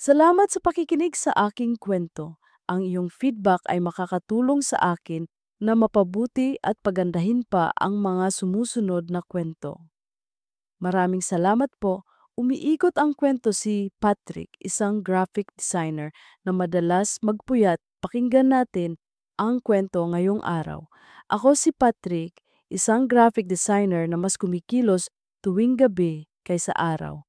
Salamat sa pakikinig sa aking kwento. Ang iyong feedback ay makakatulong sa akin na mapabuti at pagandahin pa ang mga sumusunod na kwento. Maraming salamat po. Umiikot ang kwento si Patrick, isang graphic designer na madalas magpuyat. Pakinggan natin ang kwento ngayong araw. Ako si Patrick, isang graphic designer na mas kumikilos tuwing gabi kaysa araw.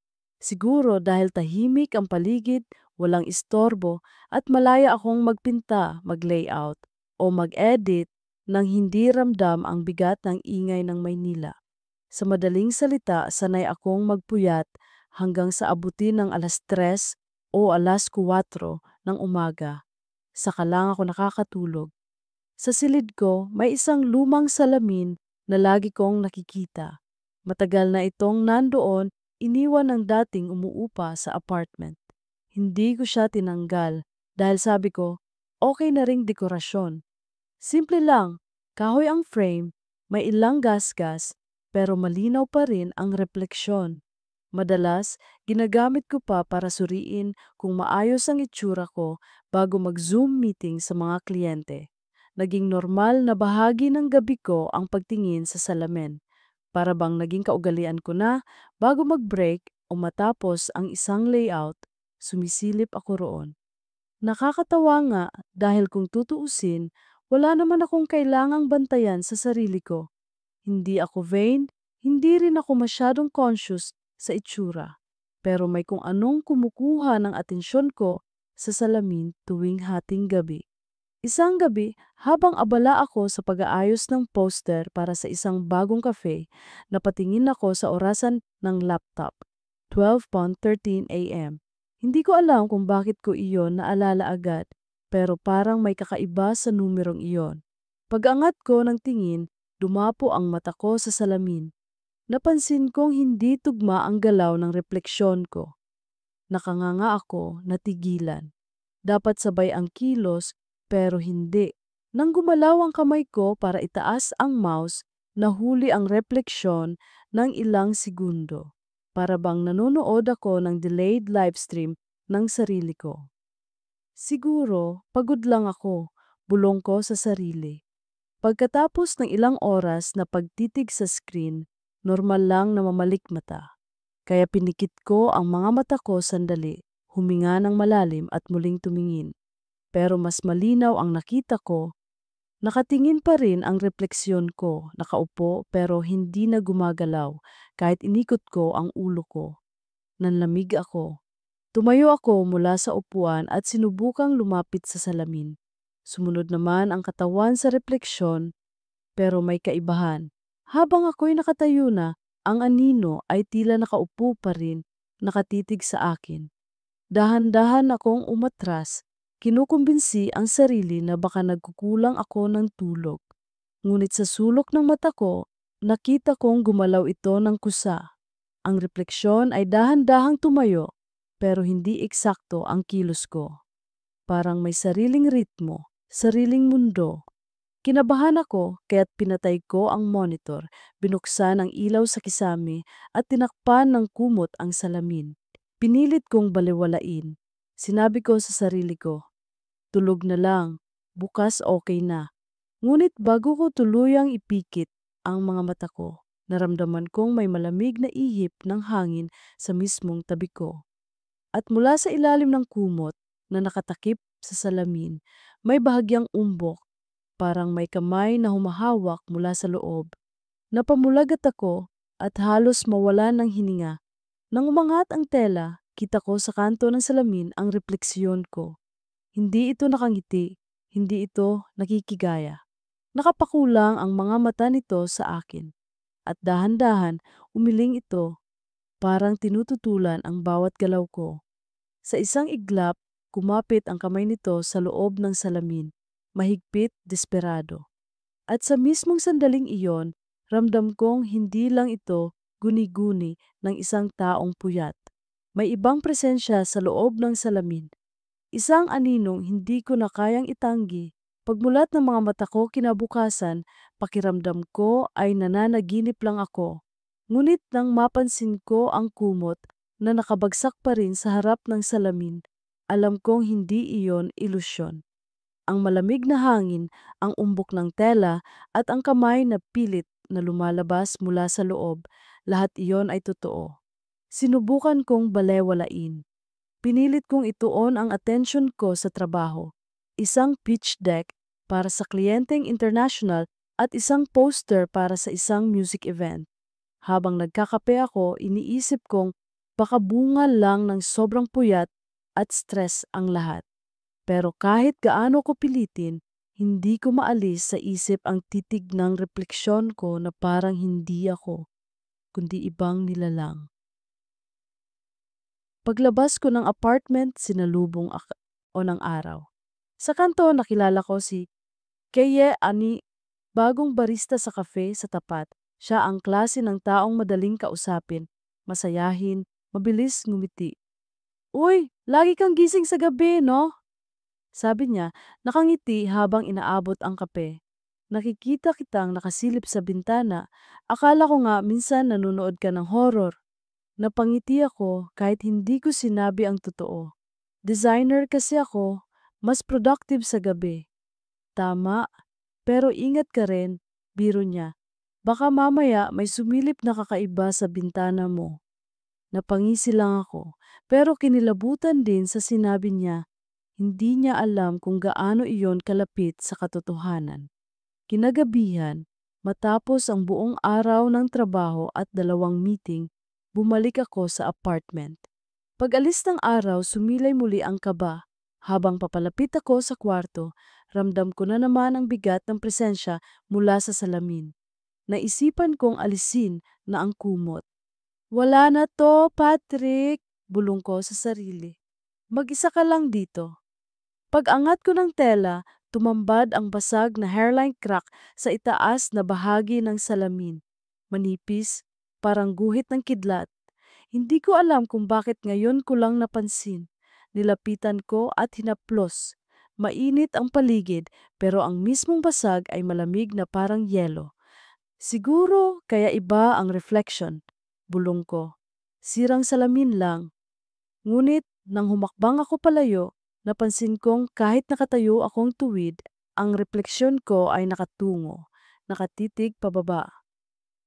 Siguro dahil tahimik ang paligid, walang istorbo, at malaya akong magpinta, mag-layout, o mag-edit nang hindi ramdam ang bigat ng ingay ng Maynila. Sa madaling salita, sanay akong magpuyat hanggang sa abutin ng 3:00 o 4:00 ng umaga. Saka lang ako nakakatulog. Sa silid ko, may isang lumang salamin na lagi kong nakikita. Matagal na itong nandoon, iniwan ng dating umuupa sa apartment. Hindi ko siya tinanggal dahil sabi ko, okay na ring dekorasyon. Simple lang, kahoy ang frame, may ilang gasgas, pero malinaw pa rin ang refleksyon. Madalas, ginagamit ko pa para suriin kung maayos ang itsura ko bago mag-Zoom meeting sa mga kliyente. Naging normal na bahagi ng gabi ko ang pagtingin sa salamin. Para bang naging kaugalian ko na, bago mag-break o matapos ang isang layout, sumisilip ako roon. Nakakatawa nga dahil kung tutuusin, wala naman akong kailangang bantayan sa sarili ko. Hindi ako vain, hindi rin ako masyadong conscious sa itsura. Pero may kung anong kumukuha ng atensyon ko sa salamin tuwing hating gabi. Isang gabi, habang abala ako sa pag-aayos ng poster para sa isang bagong cafe, napatingin ako sa orasan ng laptop, 12:13 a.m. Hindi ko alam kung bakit ko iyon naalala agad, pero parang may kakaiba sa numerong iyon. Pag-angat ko ng tingin, dumapo ang mata ko sa salamin. Napansin kong hindi tugma ang galaw ng refleksyon ko. Nakanganga ako, natigilan. Dapat sabay ang kilos, pero hindi. Nang gumalaw ang kamay ko para itaas ang mouse, nahuli ang refleksyon ng ilang segundo. Para bang nanonood ako ng delayed livestream ng sarili ko. Siguro, pagod lang ako, bulong ko sa sarili. Pagkatapos ng ilang oras na pagtitig sa screen, normal lang na mamalik mata. Kaya pinikit ko ang mga mata ko sandali, huminga ng malalim at muling tumingin. Pero mas malinaw ang nakita ko, nakatingin pa rin ang refleksyon ko, nakaupo pero hindi na gumagalaw kahit inikot ko ang ulo ko. Nanlamig ako. Tumayo ako mula sa upuan at sinubukang lumapit sa salamin. Sumunod naman ang katawan sa refleksyon, pero may kaibahan. Habang ako'y nakatayo na, ang anino ay tila nakaupo pa rin, nakatitig sa akin. Dahan-dahan akong umatras, kinukumbinsi ang sarili na baka nagkukulang ako ng tulog. Ngunit sa sulok ng mata ko, nakita kong gumalaw ito ng kusa. Ang refleksyon ay dahan-dahang tumayo, pero hindi eksakto ang kilos ko. Parang may sariling ritmo, sariling mundo. Kinabahan ako kaya't pinatay ko ang monitor, binuksan ang ilaw sa kisame at tinakpan ng kumot ang salamin. Pinilit kong balewalain. Sinabi ko sa sarili ko, tulog na lang, bukas okay na. Ngunit bago ko tuluyang ipikit ang mga mata ko, naramdaman kong may malamig na ihip ng hangin sa mismong tabi ko. At mula sa ilalim ng kumot na nakatakip sa salamin, may bahagyang umbok, parang may kamay na humahawak mula sa loob. Napamulagat ako at halos mawala ng hininga. Nang umangat ang tela, kita ko sa kanto ng salamin ang refleksyon ko. Hindi ito nakangiti, hindi ito nakikigaya. Nakapakulang ang mga mata nito sa akin. At dahan-dahan, umiling ito, parang tinututulan ang bawat galaw ko. Sa isang iglap, kumapit ang kamay nito sa loob ng salamin, mahigpit, desperado. At sa mismong sandaling iyon, ramdam kong hindi lang ito guni-guni ng isang taong puyat. May ibang presensya sa loob ng salamin. Isang aninong hindi ko na kayang itanggi. Pagmulat ng mga mata ko kinabukasan, pakiramdam ko ay nananaginip lang ako. Ngunit nang mapansin ko ang kumot na nakabagsak pa rin sa harap ng salamin, Alam kong hindi iyon ilusyon. Ang malamig na hangin, ang umbok ng tela, at ang kamay na pilit na lumalabas mula sa loob, lahat iyon ay totoo. Sinubukan kong balewalain. Pinilit kong ituon ang atensyon ko sa trabaho. Isang pitch deck para sa kliyenteng international at isang poster para sa isang music event. Habang nagkakape ako, iniisip kong baka bunga lang ng sobrang puyat at stress ang lahat. Pero kahit gaano ko pilitin, hindi ko maalis sa isip ang titig ng refleksyon ko na parang hindi ako, kundi ibang nilalang. Paglabas ko ng apartment, sinalubong o ng araw. Sa kanto, nakilala ko si Keye Ani, bagong barista sa cafe sa tapat. Siya ang klase ng taong madaling kausapin, masayahin, mabilis ngumiti. Uy, lagi kang gising sa gabi, no? Sabi niya, nakangiti habang inaabot ang kape. Nakikita kitang nakasilip sa bintana. Akala ko nga minsan nanonood ka ng horror. Napangiti ako kahit hindi ko sinabi ang totoo. Designer kasi ako, mas productive sa gabi. Tama, pero ingat ka rin, biro niya. Baka mamaya may sumilip na kakaiba sa bintana mo. Napangisi lang ako, pero kinilabutan din sa sinabi niya. Hindi niya alam kung gaano iyon kalapit sa katotohanan. Kinagabihan, matapos ang buong araw ng trabaho at 2 meeting, bumalik ako sa apartment. Pag-alis ng araw, sumilay muli ang kaba. Habang papalapit ako sa kwarto, ramdam ko na naman ang bigat ng presensya mula sa salamin. Naisipan kong alisin na ang kumot. Wala na to, Patrick, bulong ko sa sarili. Mag-isa ka lang dito. Pag-angat ko ng tela, tumambad ang basag na hairline crack sa itaas na bahagi ng salamin. Manipis, parang guhit ng kidlat. Hindi ko alam kung bakit ngayon ko lang napansin. Nilapitan ko at hinaplos. Mainit ang paligid pero ang mismong basag ay malamig na parang yelo. Siguro kaya iba ang reflection, bulong ko. Sirang salamin lang. Ngunit nang humakbang ako palayo, napansin kong kahit nakatayo akong tuwid, ang refleksyon ko ay nakatungo, nakatitig pababa.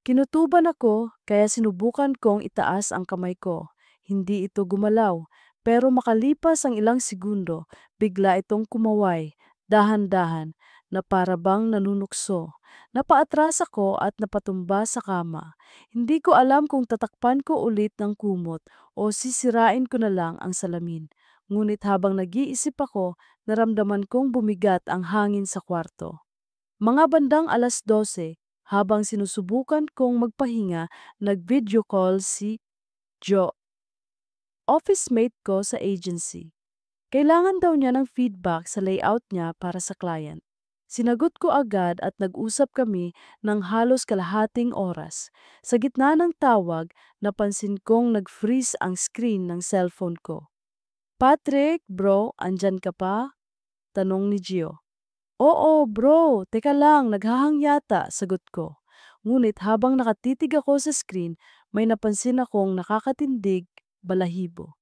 Kinutuban ako kaya sinubukan kong itaas ang kamay ko. Hindi ito gumalaw, pero makalipas ang ilang segundo, bigla itong kumaway, dahan-dahan, na para bang nanunukso. Napaatras ako at napatumba sa kama. Hindi ko alam kung tatakpan ko ulit ng kumot o sisirain ko na lang ang salamin. Ngunit habang nag-iisip ako, naramdaman kong bumigat ang hangin sa kwarto. Mga bandang 12:00, habang sinusubukan kong magpahinga, nag-video call si Joe, office mate ko sa agency. Kailangan daw niya ng feedback sa layout niya para sa client. Sinagot ko agad at nag-usap kami ng halos kalahating oras. Sa gitna ng tawag, napansin kong nag-freeze ang screen ng cellphone ko. Patrick, bro, andyan ka pa? Tanong ni Gio. Oo, bro, teka lang, naghahang yata, sagot ko. Ngunit habang nakatitig ako sa screen, may napansin akong nakakatindig balahibo.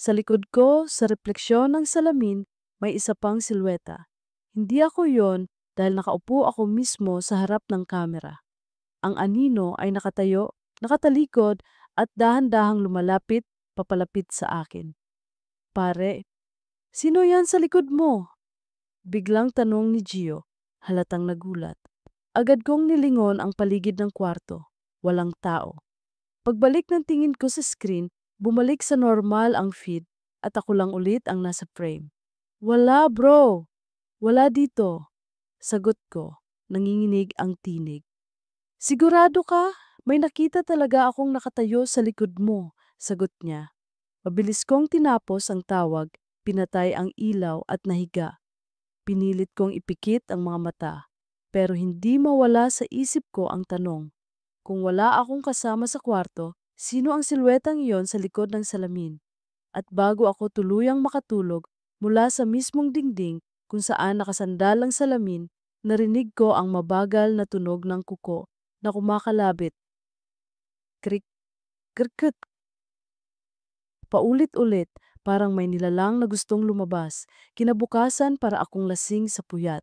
Sa likod ko, sa refleksyon ng salamin, may isa pang silweta. Hindi ako yon dahil nakaupo ako mismo sa harap ng kamera. Ang anino ay nakatayo, nakatalikod at dahan-dahang lumalapit, papalapit sa akin. Pare, sino yan sa likod mo? Biglang tanong ni Gio, halatang nagulat. Agad kong nilingon ang paligid ng kwarto. Walang tao. Pagbalik ng tingin ko sa screen, bumalik sa normal ang feed at ako lang ulit ang nasa frame. Wala bro, wala dito. Sagot ko, nanginginig ang tinig. Sigurado ka? May nakita talaga akong nakatayo sa likod mo, sagot niya. Mabilis kong tinapos ang tawag, pinatay ang ilaw at nahiga. Pinilit kong ipikit ang mga mata, pero hindi mawala sa isip ko ang tanong. Kung wala akong kasama sa kwarto, sino ang silwetang iyon sa likod ng salamin? At bago ako tuluyang makatulog, mula sa mismong dingding kung saan nakasandal ang salamin, narinig ko ang mabagal na tunog ng kuko na kumakalabit. Krik, krikit. Paulit-ulit, Parang may nilalang na gustong lumabas. Kinabukasan para akong lasing sa puyat.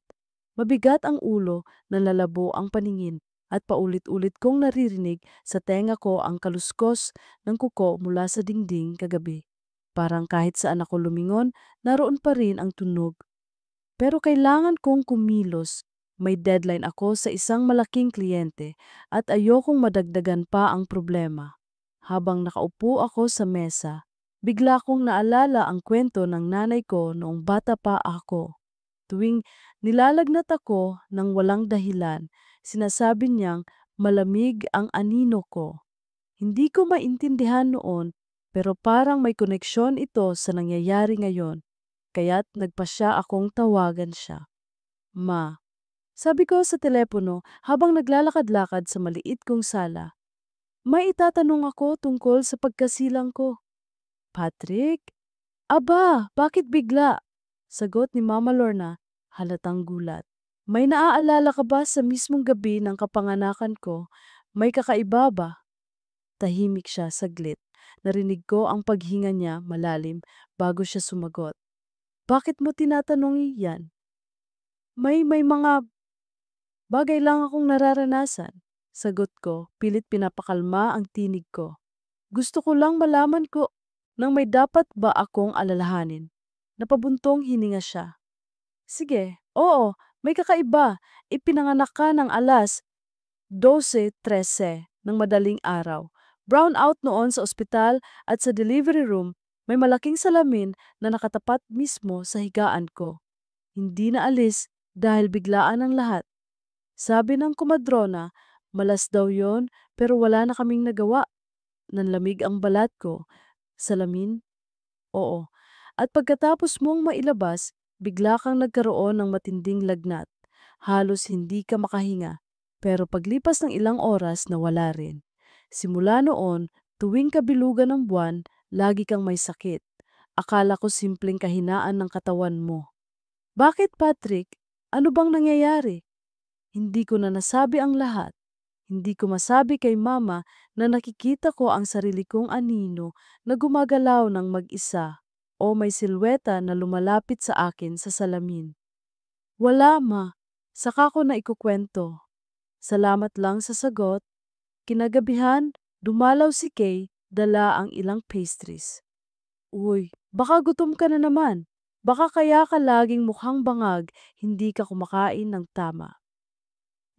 Mabigat ang ulo, nalalabo ang paningin, at paulit-ulit kong naririnig sa tenga ko ang kaluskos ng kuko mula sa dingding kagabi. Parang kahit saan ako lumingon, naroon pa rin ang tunog. Pero kailangan kong kumilos. May deadline ako sa isang malaking kliyente at ayokong madagdagan pa ang problema. Habang nakaupo ako sa mesa, bigla kong naalala ang kwento ng nanay ko noong bata pa ako. Tuwing nilalagnat ako ng walang dahilan, sinasabi niyang malamig ang anino ko. Hindi ko maintindihan noon, pero parang may koneksyon ito sa nangyayari ngayon, kaya't nagpasya akong tawagan siya. Ma, sabi ko sa telepono habang naglalakad-lakad sa maliit kong sala. May itatanong ako tungkol sa pagkasilang ko. Patrick? Aba, bakit bigla? Sagot ni Mama Lorna, halatang gulat. May naaalala ka ba sa mismong gabi ng kapanganakan ko? May kakaiba ba? Tahimik siya saglit. Narinig ko ang paghinga niya malalim bago siya sumagot. Bakit mo tinatanong iyan? May mga bagay lang akong nararanasan. Sagot ko, pilit pinapakalma ang tinig ko. Gusto ko lang malaman ko nang may dapat ba akong alalahanin. Napabuntong hininga siya. Sige, oo, may kakaiba. Ipinanganak ka ng alas 12:13 ng madaling araw. Brown out noon sa ospital at sa delivery room, may malaking salamin na nakatapat mismo sa higaan ko. Hindi na alis dahil biglaan ang lahat. Sabi ng kumadrona, malas daw yon pero wala na kaming nagawa. Nanlamig ang balat ko. Salamin? Oo. At pagkatapos mong mailabas, bigla kang nagkaroon ng matinding lagnat. Halos hindi ka makahinga. Pero paglipas ng ilang oras nawala rin. Simula noon, tuwing kabilugan ng buwan, lagi kang may sakit. Akala ko simpleng kahinaan ng katawan mo. Bakit, Patrick? Ano bang nangyayari? Hindi ko na nasabi ang lahat. Hindi ko masabi kay Mama na nakikita ko ang sarili kong anino na gumagalaw ng mag-isa o may silweta na lumalapit sa akin sa salamin. Wala, Ma. Saka ko na ikukwento. Salamat lang sa sagot. Kinagabihan, dumalaw si Kay, dala ang ilang pastries. Uy, baka gutom ka na naman. Baka kaya ka laging mukhang bangag, hindi ka kumakain ng tama.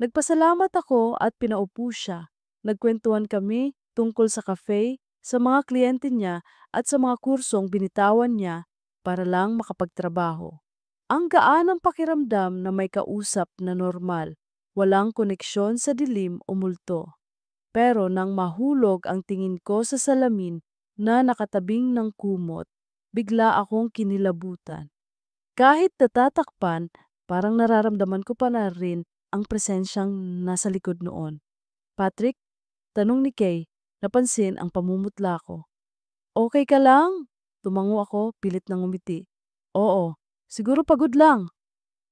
Nagpasalamat ako at pinaupo siya. Nagkwentuhan kami tungkol sa cafe, sa mga kliyente niya at sa mga kursong binitawan niya para lang makapagtrabaho. Ang gaan ng pakiramdam na may kausap na normal, walang koneksyon sa dilim o multo. Pero nang mahulog ang tingin ko sa salamin na nakatabing ng kumot, bigla akong kinilabutan. Kahit natatakpan, parang nararamdaman ko pa na rin ang presensyang nasa likod noon. Patrick, tanong ni Kay, napansin ang pamumutla ko. Okay ka lang? Tumango ako, pilit na ngumiti. Oo, siguro pagod lang.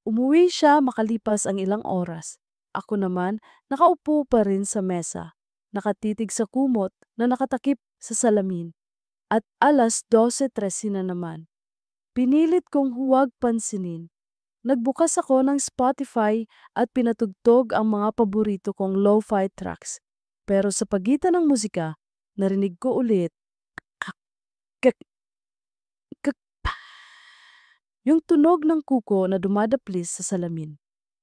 Umuwi siya makalipas ang ilang oras. Ako naman, nakaupo pa rin sa mesa, nakatitig sa kumot na nakatakip sa salamin. At alas 12:13 na naman. Pinilit kong huwag pansinin. Nagbukas ako ng Spotify at pinatugtog ang mga paborito kong lo-fi tracks. Pero sa pagitan ng musika, narinig ko ulit kak- kak- yung tunog ng kuko na dumadaplis sa salamin.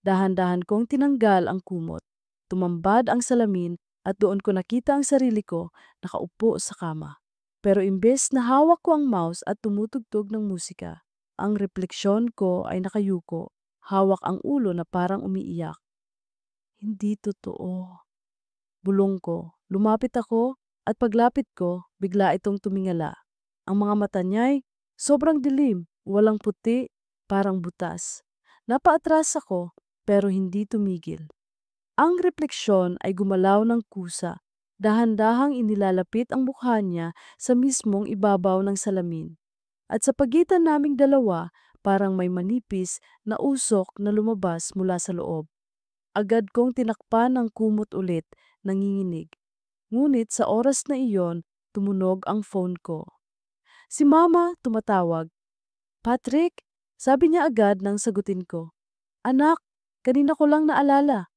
Dahan-dahan kong tinanggal ang kumot. Tumambad ang salamin at doon ko nakita ang sarili ko nakaupo sa kama. Pero imbes na hawak ko ang mouse at tumutugtog ng musika, ang refleksyon ko ay nakayuko, hawak ang ulo na parang umiiyak. Hindi totoo. Bulong ko. Lumapit ako at paglapit ko, bigla itong tumingala. Ang mga mata niya'y sobrang dilim, walang puti, parang butas. Napaatras ako pero hindi tumigil. Ang refleksyon ay gumalaw ng kusa. Dahan-dahang inilalapit ang mukha niya sa mismong ibabaw ng salamin. At sa pagitan naming dalawa, parang may manipis na usok na lumabas mula sa loob. Agad kong tinakpan ng kumot ulit, nanginginig. Ngunit sa oras na iyon, tumunog ang phone ko. Si Mama tumatawag. Patrick, sabi niya agad nang sagutin ko. Anak, kanina ko lang naalala.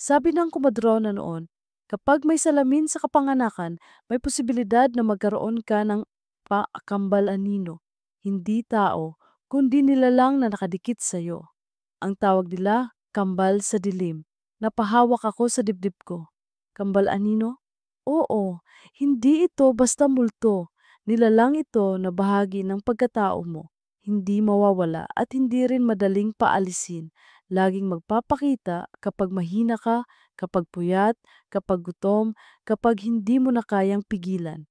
Sabi ng kumadrona noon, kapag may salamin sa kapanganakan, may posibilidad na magkaroon ka ng paakambal anino. Hindi tao, kundi nilalang na nakadikit sa'yo. Ang tawag nila, kambal sa dilim. Napahawak ako sa dibdib ko. Kambal anino? Oo, hindi ito basta multo. Nilalang ito na bahagi ng pagkatao mo. Hindi mawawala at hindi rin madaling paalisin. Laging magpapakita kapag mahina ka, kapag puyat, kapag gutom, kapag hindi mo na kayang pigilan.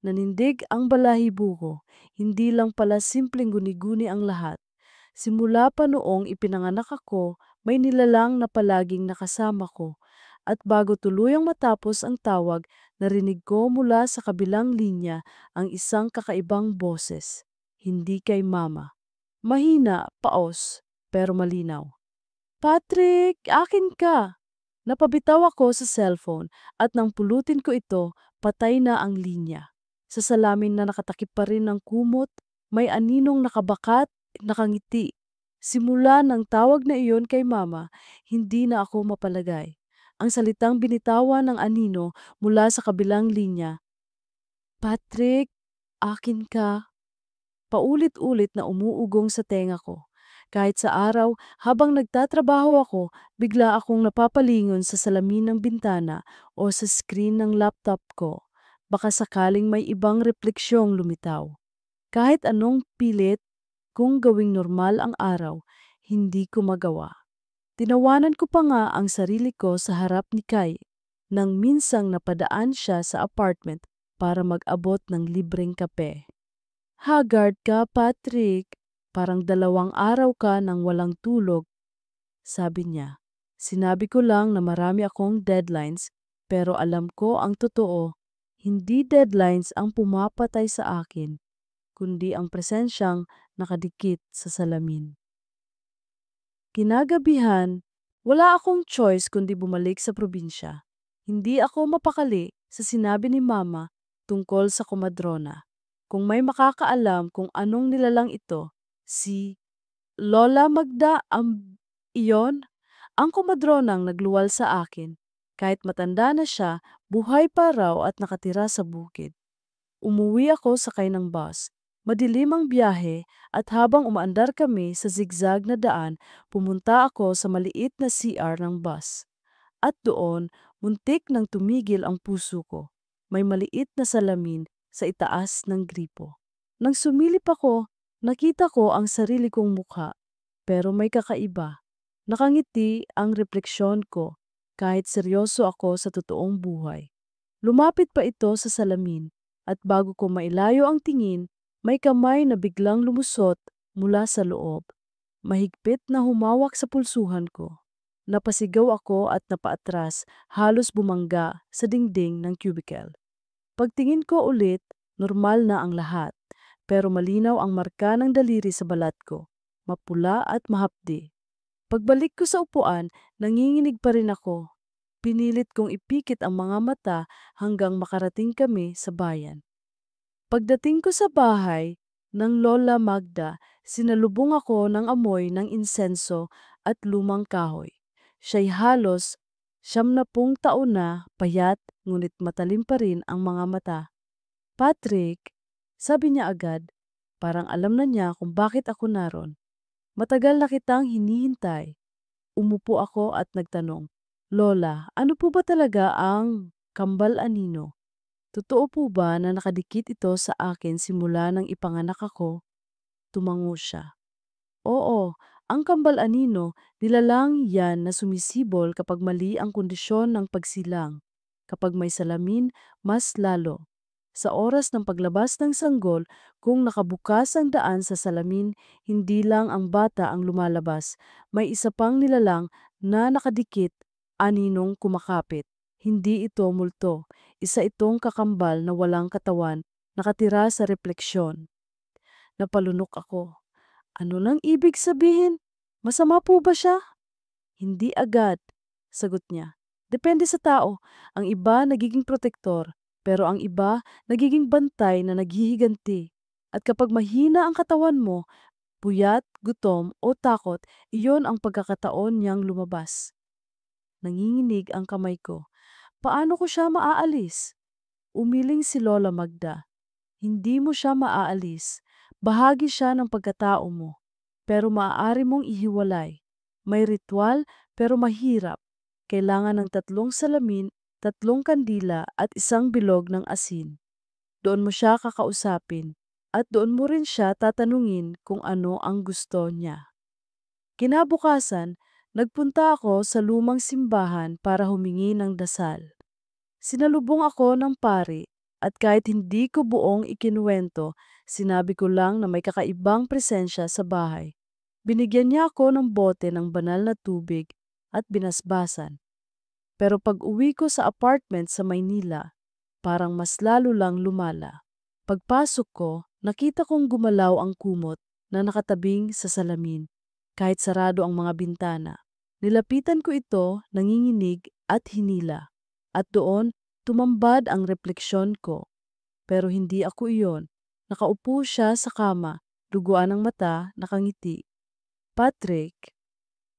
Nanindig ang balahibo ko, hindi lang pala simpleng guni-guni ang lahat. Simula pa noong ipinanganak ako, may nilalang na palaging nakasama ko. At bago tuluyang matapos ang tawag, narinig ko mula sa kabilang linya ang isang kakaibang boses. Hindi kay Mama. Mahina, paos, pero malinaw. Patrick, akin ka! Napabitaw ako sa cellphone at nang pulutin ko ito, patay na ang linya. Sa salamin na nakatakip pa rin ng kumot, may aninong nakabakat, nakangiti. Simula ng tawag na iyon kay Mama, hindi na ako mapalagay. Ang salitang binitawan ng anino mula sa kabilang linya, Patrick, akin ka. Paulit-ulit na umuugong sa tenga ko. Kahit sa araw, habang nagtatrabaho ako, bigla akong napapalingon sa salamin ng bintana o sa screen ng laptop ko. Baka sakaling may ibang refleksyong lumitaw. Kahit anong pilit kung gawing normal ang araw, hindi ko magawa. Tinawanan ko pa nga ang sarili ko sa harap ni Kai nang minsang napadaan siya sa apartment para mag-abot ng libreng kape. Haggard ka, Patrick. Parang 2 araw ka nang walang tulog, sabi niya. Sinabi ko lang na marami akong deadlines, pero alam ko ang totoo, hindi deadlines ang pumapatay sa akin, kundi ang presensyang nakadikit sa salamin. Kinagabihan, wala akong choice kundi bumalik sa probinsya. Hindi ako mapakali sa sinabi ni Mama tungkol sa komadrona. Kung may makakaalam kung anong nilalang ito, si Lola Magda ang iyon, ang komadronang nagluwal sa akin. Kahit matanda na siya, buhay pa raw at nakatira sa bukid. Umuwi ako sakay ng bus. Madilim ang biyahe at habang umaandar kami sa zigzag na daan, pumunta ako sa maliit na CR ng bus. At doon, muntik nang tumigil ang puso ko. May maliit na salamin sa itaas ng gripo. Nang sumilip ako, nakita ko ang sarili kong mukha. Pero may kakaiba. Nakangiti ang refleksyon ko kahit seryoso ako sa totoong buhay. Lumapit pa ito sa salamin at bago ko mailayo ang tingin, may kamay na biglang lumusot mula sa loob. Mahigpit na humawak sa pulsuhan ko. Napasigaw ako at napaatras, halos bumangga sa dingding ng cubicle. Pagtingin ko ulit, normal na ang lahat, pero malinaw ang marka ng daliri sa balat ko, mapula at mahapdi. Pagbalik ko sa upuan, nanginginig pa rin ako. Pinilit kong ipikit ang mga mata hanggang makarating kami sa bayan. Pagdating ko sa bahay ng Lola Magda, sinalubong ako ng amoy ng insenso at lumang kahoy. Siya'y halos 70 taon na, payat, ngunit matalim pa rin ang mga mata. Patrick, sabi niya agad, parang alam na niya kung bakit ako naron. Matagal na kitang hinihintay. Umupo ako at nagtanong, Lola, ano po ba talaga ang kambal anino? Totoo po ba na nakadikit ito sa akin simula nang ipanganak ako? Tumango siya. Oo, ang kambal anino, nilalang yan na sumisibol kapag mali ang kondisyon ng pagsilang. Kapag may salamin, mas lalo. Sa oras ng paglabas ng sanggol, kung nakabukas ang daan sa salamin, hindi lang ang bata ang lumalabas. May isa pang nilalang na nakadikit, aninong kumakapit. Hindi ito multo. Isa itong kakambal na walang katawan, nakatira sa refleksyon. Napalunok ako. Ano nang ibig sabihin? Masama po ba siya? Hindi agad, sagot niya. Depende sa tao. Ang iba nagiging protektor, pero ang iba nagiging bantay na naghihiganti. At kapag mahina ang katawan mo, puyat, gutom o takot, iyon ang pagkakataon niyang lumabas. Nanginginig ang kamay ko. Paano ko siya maaalis? Umiling si Lola Magda. Hindi mo siya maaalis. Bahagi siya ng pagkatao mo. Pero maaari mong ihiwalay. May ritual pero mahirap. Kailangan ng 3 salamin, 3 kandila at isang bilog ng asin. Doon mo siya kakausapin at doon mo rin siya tatanungin kung ano ang gusto niya. Kinabukasan, nagpunta ako sa lumang simbahan para humingi ng dasal. Sinalubong ako ng pari at kahit hindi ko buong ikinuwento, sinabi ko lang na may kakaibang presensya sa bahay. Binigyan niya ako ng bote ng banal na tubig at binasbasan. Pero pag-uwi ko sa apartment sa Maynila, parang mas lalo lang lumala. Pagpasok ko, nakita kong gumalaw ang kumot na nakatabing sa salamin, kahit sarado ang mga bintana. Nilapitan ko ito, nanginginig at hinila. At doon, tumambad ang refleksyon ko. Pero hindi ako iyon. Nakaupo siya sa kama, duguan ang mata, nakangiti. Patrick,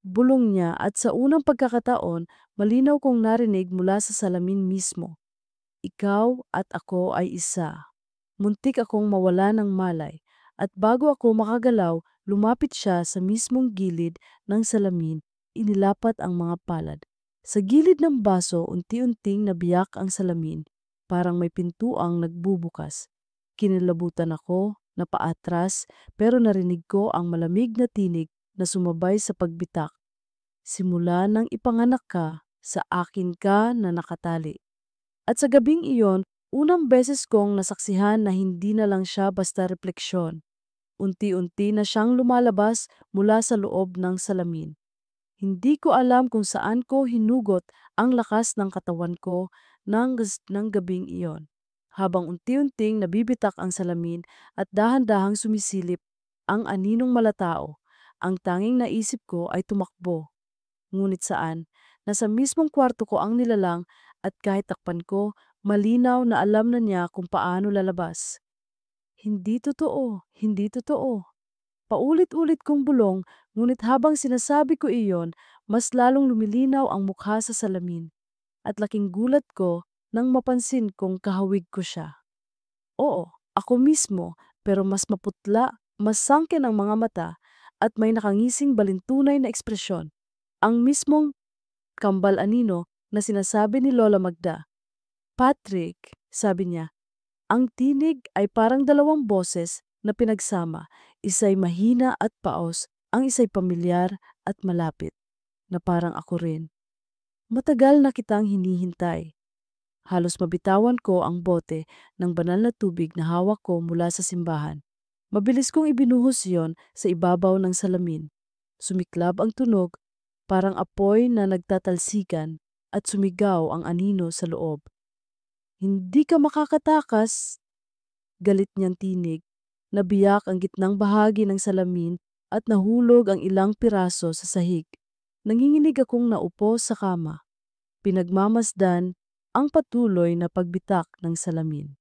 bulong niya at sa unang pagkakataon, malinaw kong narinig mula sa salamin mismo. Ikaw at ako ay isa. Muntik akong mawala ng malay at bago ako makagalaw, lumapit siya sa mismong gilid ng salamin, inilapat ang mga palad. Sa gilid ng baso, unti-unting nabiyak ang salamin, parang may pintuang nagbubukas. Kinilabutan ako, napaatras, pero narinig ko ang malamig na tinig na sumabay sa pagbitak. Simula nang ipanganak ka, sa akin ka na nakatali. At sa gabing iyon, unang beses kong nasaksihan na hindi na lang siya basta refleksyon. Unti-unti na siyang lumalabas mula sa loob ng salamin. Hindi ko alam kung saan ko hinugot ang lakas ng katawan ko ng gabing iyon. Habang unti-unting nabibitak ang salamin at dahan-dahang sumisilip ang aninong malatao, ang tanging naisip ko ay tumakbo. Ngunit saan? Nasa mismong kwarto ko ang nilalang at kahit takpan ko, malinaw na alam na niya kung paano lalabas. Hindi totoo, hindi totoo. Paulit-ulit kong bulong, ngunit habang sinasabi ko iyon, mas lalong lumilinaw ang mukha sa salamin. At laking gulat ko nang mapansin kong kahawig ko siya. Oo, ako mismo, pero mas maputla, mas sangkin ang mga mata, at may nakangising balintunay na ekspresyon. Ang mismong kambal anino na sinasabi ni Lola Magda. Patrick, sabi niya, ang tinig ay parang 2 boses na pinagsama, isa'y mahina at paos, ang isa'y pamilyar at malapit, na parang ako rin. Matagal na kitang hinihintay. Halos mabitawan ko ang bote ng banal na tubig na hawak ko mula sa simbahan. Mabilis kong ibinuhos yon sa ibabaw ng salamin. Sumiklab ang tunog, parang apoy na nagtatalsikan at sumigaw ang anino sa loob. Hindi ka makakatakas, galit niyang tinig. Nabiyak ang gitnang bahagi ng salamin at nahulog ang ilang piraso sa sahig. Nanginginig akong naupo sa kama. Pinagmamasdan ang patuloy na pagbitak ng salamin.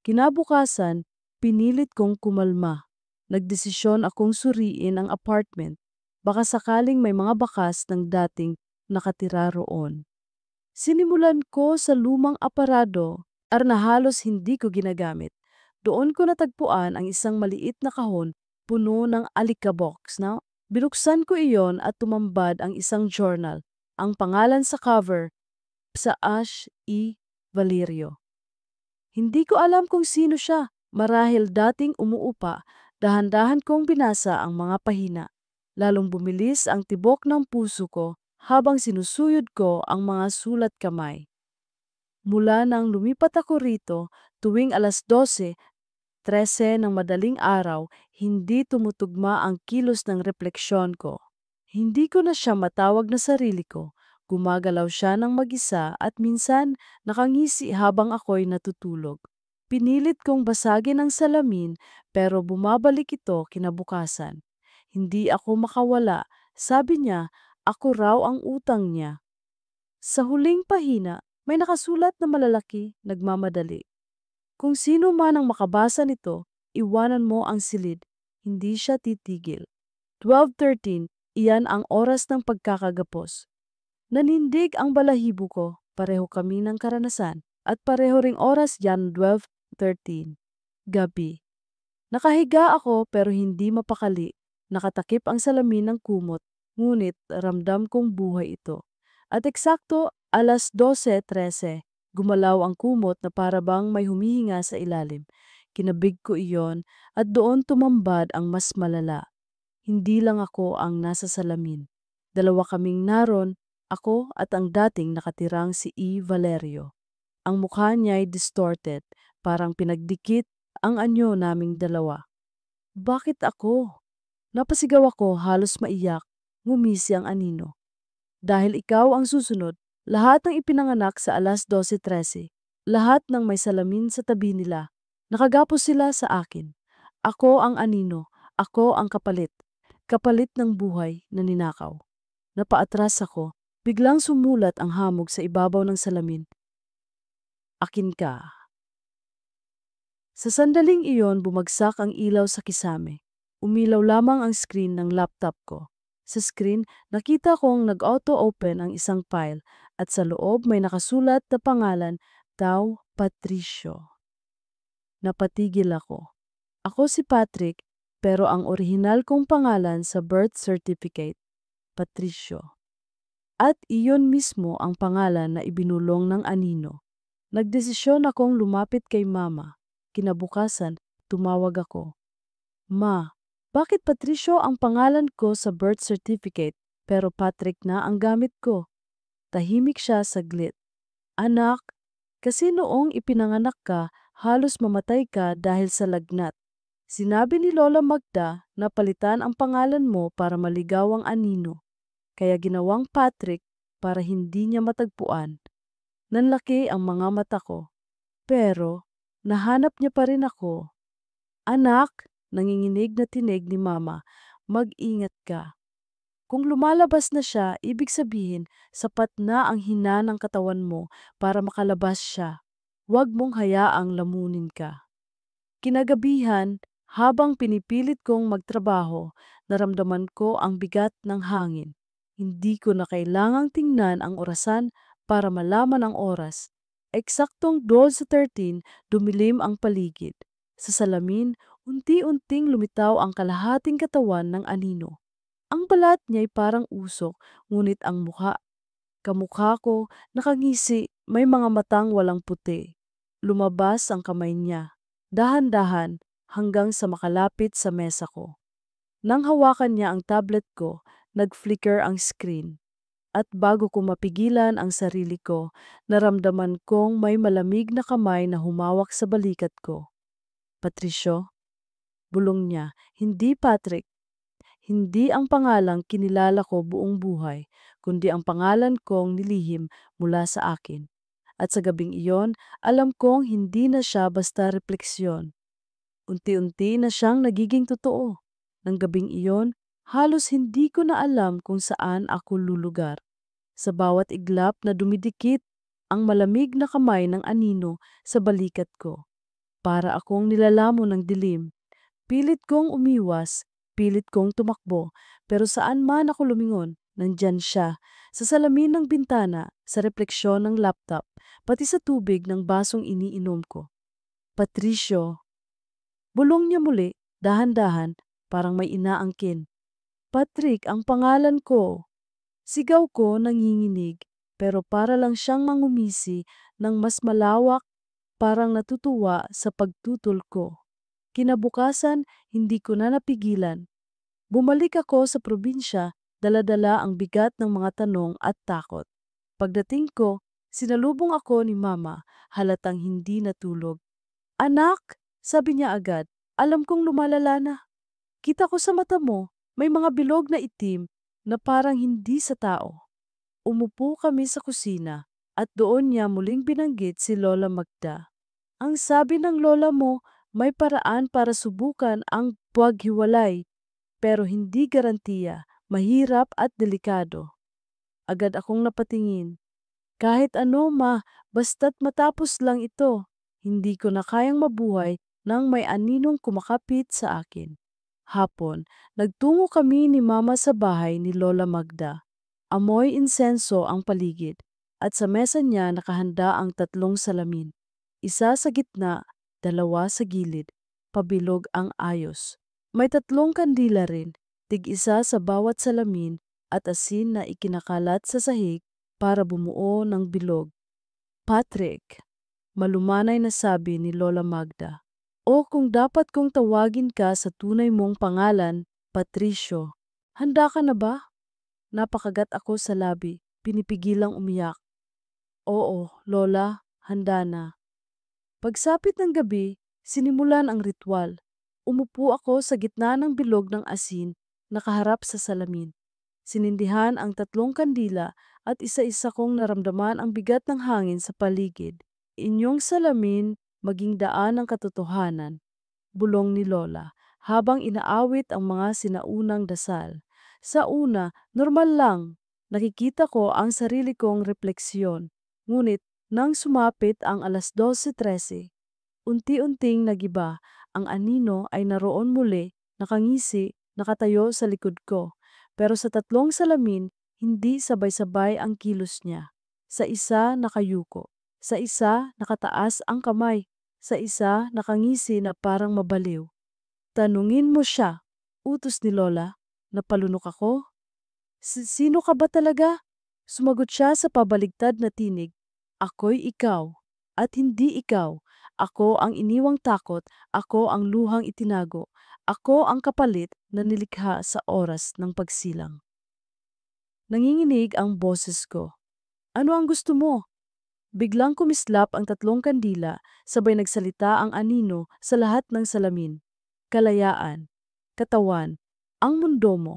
Kinabukasan, pinilit kong kumalma. Nagdesisyon akong suriin ang apartment. Baka sakaling may mga bakas ng dating nakatira roon. Sinimulan ko sa lumang aparado na halos hindi ko ginagamit. Doon ko natagpuan ang isang maliit na kahon puno ng alikaboks na binuksan ko iyon at tumambad ang isang journal. Ang pangalan sa cover, sa Ash E. Valerio. Hindi ko alam kung sino siya. Marahil dating umuupa, dahan-dahan kong binasa ang mga pahina. Lalong bumilis ang tibok ng puso ko habang sinusuyod ko ang mga sulat kamay. Mula nang lumipat ako rito, tuwing alas 12:13 ng madaling araw, hindi tumutugma ang kilos ng refleksyon ko. Hindi ko na siya matawag na sarili ko. Gumagalaw siya ng mag-isa at minsan nakangisi habang ako'y natutulog. Pinilit kong basagin ang salamin pero bumabalik ito kinabukasan. Hindi ako makawala. Sabi niya, ako raw ang utang niya. Sa huling pahina, may nakasulat na malalaki, nagmamadali. Kung sino man ang makabasa nito, iwanan mo ang silid. Hindi siya titigil. 12:13, iyan ang oras ng pagkakagapos. Nanindig ang balahibo ko, pareho kami ng karanasan, at pareho ring oras yan 12:13. Gabi. Nakahiga ako pero hindi mapakali. Nakatakip ang salamin ng kumot, ngunit ramdam kong buhay ito. At eksakto 12:13, gumalaw ang kumot na parabang may humihinga sa ilalim. Kinabig ko iyon at doon tumambad ang mas malala. Hindi lang ako ang nasa salamin. Dalawa kaming naron, ako at ang dating nakatirang si E. Valerio. Ang mukha niya'y distorted, parang pinagdikit ang anyo naming dalawa. Bakit ako? Napasigaw ako, halos maiyak. Ngumisi ang anino. Dahil ikaw ang susunod, lahat ng ipinanganak sa 12:13, lahat ng may salamin sa tabi nila, nakagapos sila sa akin. Ako ang anino, ako ang kapalit. Kapalit ng buhay na ninakaw. Napaatras ako, biglang sumulat ang hamog sa ibabaw ng salamin. Akin ka. Sa sandaling iyon, bumagsak ang ilaw sa kisame. Umilaw lamang ang screen ng laptop ko. Sa screen, nakita kong nag-auto-open ang isang file at sa loob may nakasulat na pangalan, Tao Patricio. Napatigil ako. Ako si Patrick, pero ang orihinal kong pangalan sa birth certificate, Patricio. At iyon mismo ang pangalan na ibinulong ng anino. Nagdesisyon akong lumapit kay Mama. Kinabukasan, tumawag ako. Ma, bakit Patricio ang pangalan ko sa birth certificate pero Patrick na ang gamit ko? Tahimik siya saglit. Anak, kasi noong ipinanganak ka, halos mamatay ka dahil sa lagnat. Sinabi ni Lola Magda na palitan ang pangalan mo para maligaw ang anino. Kaya ginawang Patrick para hindi niya matagpuan. Nanlaki ang mga mata ko. Pero nahanap niya pa rin ako. Anak, nanginginig na tinig ni Mama, mag-ingat ka. Kung lumalabas na siya, ibig sabihin, sapat na ang hina ng katawan mo para makalabas siya. Huwag mong hayaang lamunin ka. Kinagabihan, habang pinipilit kong magtrabaho, naramdaman ko ang bigat ng hangin. Hindi ko na kailangang tingnan ang orasan para malaman ang oras. Eksaktong 12:13, dumilim ang paligid. Sa salamin, unti-unting lumitaw ang kalahating katawan ng anino. Ang balat niya'y parang usok, ngunit ang kamukha ko, nakangisi, may mga matang walang puti. Lumabas ang kamay niya, dahan-dahan hanggang sa makalapit sa mesa ko. Nang hawakan niya ang tablet ko, nag-flicker ang screen. At bago ko mapigilan ang sarili ko, naramdaman kong may malamig na kamay na humawak sa balikat ko. Patricio? Bulong niya, hindi Patrick. Hindi ang pangalang kinilala ko buong buhay, kundi ang pangalan kong nilihim mula sa akin. At sa gabing iyon, alam kong hindi na siya basta refleksyon. Unti-unti na siyang nagiging totoo. Nang gabing iyon, halos hindi ko na alam kung saan ako lulugar. Sa bawat iglap na dumidikit, ang malamig na kamay ng anino sa balikat ko. Para akong nilalamon ng dilim. Pilit kong umiwas, pilit kong tumakbo, pero saan man ako lumingon, nandyan siya, sa salamin ng bintana, sa refleksyon ng laptop, pati sa tubig ng basong iniinom ko. Patricio. Bulong niya muli, dahan-dahan, parang may inaangkin. Patrick ang pangalan ko. Sigaw ko nanginginig, pero para lang siyang mangumisi ng mas malawak, parang natutuwa sa pagtutol ko. Kinabukasan, hindi ko na napigilan. Bumalik ako sa probinsya, dala-dala ang bigat ng mga tanong at takot. Pagdating ko, sinalubong ako ni Mama, halatang hindi natulog. Anak, sabi niya agad, alam kong lumalala na. Kita ko sa mata mo, may mga bilog na itim na parang hindi sa tao. Umupo kami sa kusina at doon niya muling binanggit si Lola Magda. Ang sabi ng lola mo, may paraan para subukan ang paghiwalay, pero hindi garantiya, mahirap at delikado. Agad akong napatingin. Kahit ano ma, basta't matapos lang ito. Hindi ko na kayang mabuhay nang may aninong kumakapit sa akin. Hapon, nagtungo kami ni Mama sa bahay ni Lola Magda. Amoy insenso ang paligid, at sa mesa niya nakahanda ang 3 salamin. Isa sa gitna, 2 sa gilid, pabilog ang ayos. May 3 kandila rin, tig-isa sa bawat salamin at asin na ikinakalat sa sahig para bumuo ng bilog. Patrick, malumanay na sabi ni Lola Magda. O kung dapat kong tawagin ka sa tunay mong pangalan, Patricio. Handa ka na ba? Napakagat ako sa labi, pinipigilang umiyak. Oo, Lola, handa na. Pagsapit ng gabi, sinimulan ang ritual. Umupo ako sa gitna ng bilog ng asin, nakaharap sa salamin. Sinindihan ang 3 kandila at isa-isa kong naramdaman ang bigat ng hangin sa paligid. Inyong salamin maging daan ng katotohanan, bulong ni Lola, habang inaawit ang mga sinaunang dasal. Sa una, normal lang. Nakikita ko ang sarili kong refleksyon. Ngunit nang sumapit ang alas 12:13, unti-unting nagiba. Ang anino ay naroon muli, nakangisi, nakatayo sa likod ko. Pero sa 3 salamin, hindi sabay-sabay ang kilos niya. Sa isa nakayuko, sa isa nakataas ang kamay, sa isa nakangisi na parang mabaliw. Tanungin mo siya, utos ni Lola. Napalunok ako. Sino ka ba talaga? Sumagot siya sa pabaligtad na tinig. Ako'y ikaw, at hindi ikaw. Ako ang iniwang takot, ako ang luhang itinago. Ako ang kapalit na nilikha sa oras ng pagsilang. Nanginginig ang boses ko. Ano ang gusto mo? Biglang kumislap ang 3 kandila, sabay nagsalita ang anino sa lahat ng salamin. Kalayaan, katawan, ang mundo mo.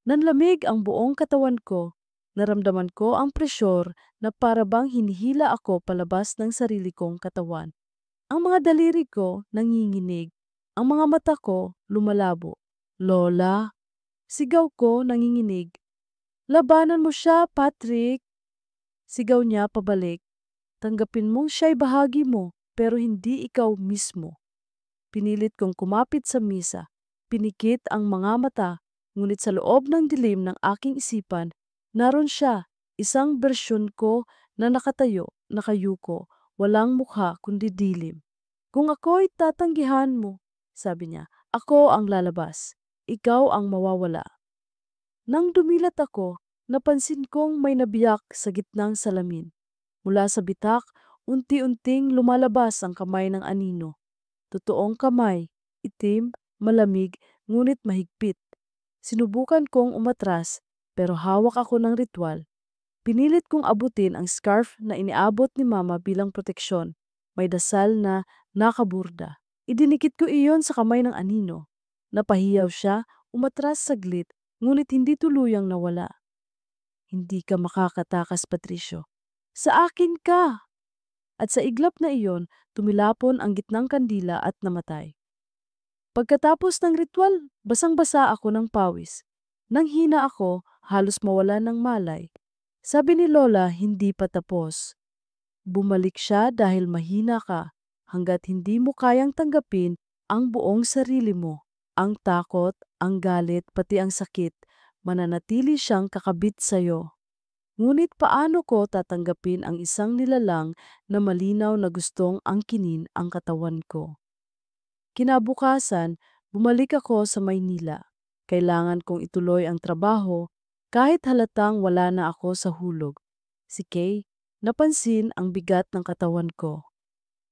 Nanlamig ang buong katawan ko. Naramdaman ko ang presyur na parabang hinihila ako palabas ng sarili kong katawan. Ang mga daliri ko nanginginig. Ang mga mata ko lumalabo. Lola, sigaw ko nanginginig. Labanan mo siya, Patrick! Sigaw niya pabalik. Tanggapin mong siya'y bahagi mo, pero hindi ikaw mismo. Pinilit kong kumapit sa misa. Pinikit ang mga mata, ngunit sa loob ng dilim ng aking isipan, naroon siya, isang bersyon ko na nakatayo, nakayuko, walang mukha kundi dilim. Kung ako'y tatanggihan mo, sabi niya, ako ang lalabas. Ikaw ang mawawala. Nang dumilat ako, napansin kong may nabiyak sa gitnang salamin. Mula sa bitak, unti-unting lumalabas ang kamay ng anino. Totoong kamay, itim, malamig, ngunit mahigpit. Sinubukan kong umatras, pero hawak ako ng ritual. Pinilit kong abutin ang scarf na iniabot ni Mama bilang proteksyon. May dasal na nakaburda. Idinikit ko iyon sa kamay ng anino. Napahiyaw siya, umatras saglit, ngunit hindi tuluyang nawala. Hindi ka makakatakas, Patricio. Sa akin ka! At sa iglap na iyon, tumilapon ang gitnang kandila at namatay. Pagkatapos ng ritual, basang-basa ako ng pawis. Nang hina ako, halos mawala ng malay. Sabi ni Lola, hindi pa tapos. Bumalik siya dahil mahina ka, hanggat hindi mo kayang tanggapin ang buong sarili mo. Ang takot, ang galit, pati ang sakit, mananatili siyang kakabit sa'yo. Ngunit paano ko tatanggapin ang isang nilalang na malinaw na gustong angkinin ang katawan ko? Kinabukasan, bumalik ako sa Maynila. Kailangan kong ituloy ang trabaho kahit halatang wala na ako sa hulog. Si Kay, napansin ang bigat ng katawan ko.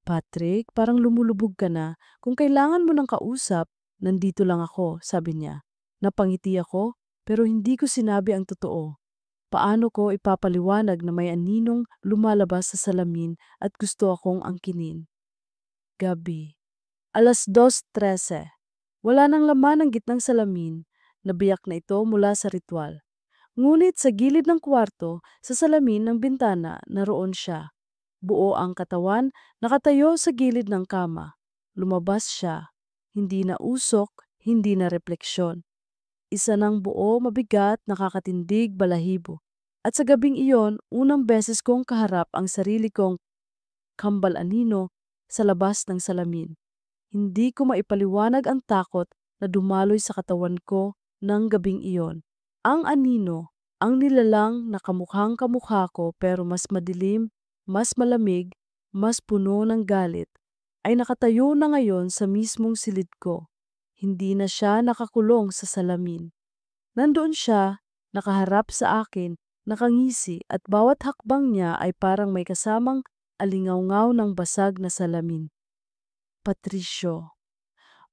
Patrick, parang lumulubog ka na. Kung kailangan mo ng kausap, nandito lang ako, sabi niya. Napangiti ako, pero hindi ko sinabi ang totoo. Paano ko ipapaliwanag na may aninong lumalabas sa salamin at gusto akong angkinin? Gabi. Alas 2:13. Wala nang laman ang gitnang salamin. Nabiyak na ito mula sa ritual. Ngunit sa gilid ng kwarto, sa salamin ng bintana, naroon siya. Buo ang katawan, nakatayo sa gilid ng kama. Lumabas siya. Hindi na usok, hindi na refleksyon. Isa ng buo, mabigat, nakakatindig, balahibo. At sa gabing iyon, unang beses kong kaharap ang sarili kong kambal anino sa labas ng salamin. Hindi ko maipaliwanag ang takot na dumaloy sa katawan ko ng gabing iyon. Ang anino, ang nilalang na kamukhang kamukha ko pero mas madilim, mas malamig, mas puno ng galit, ay nakatayo na ngayon sa mismong silid ko. Hindi na siya nakakulong sa salamin. Nandoon siya, nakaharap sa akin, nakangisi at bawat hakbang niya ay parang may kasamang alingawngaw ng basag na salamin. Patricio.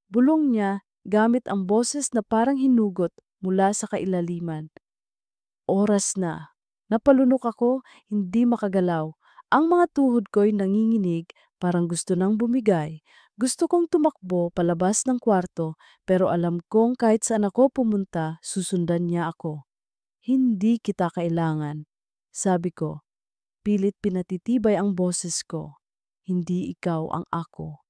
Bulong niya gamit ang boses na parang hinugot mula sa kailaliman. Oras na. Napalunok ako, hindi makagalaw. Ang mga tuhod ko'y nanginginig, parang gusto nang bumigay. Gusto kong tumakbo palabas ng kwarto, pero alam kong kahit saan ako pumunta, susundan niya ako. Hindi kita kailangan. Sabi ko, pilit pinatitibay ang boses ko. Hindi ikaw ang ako.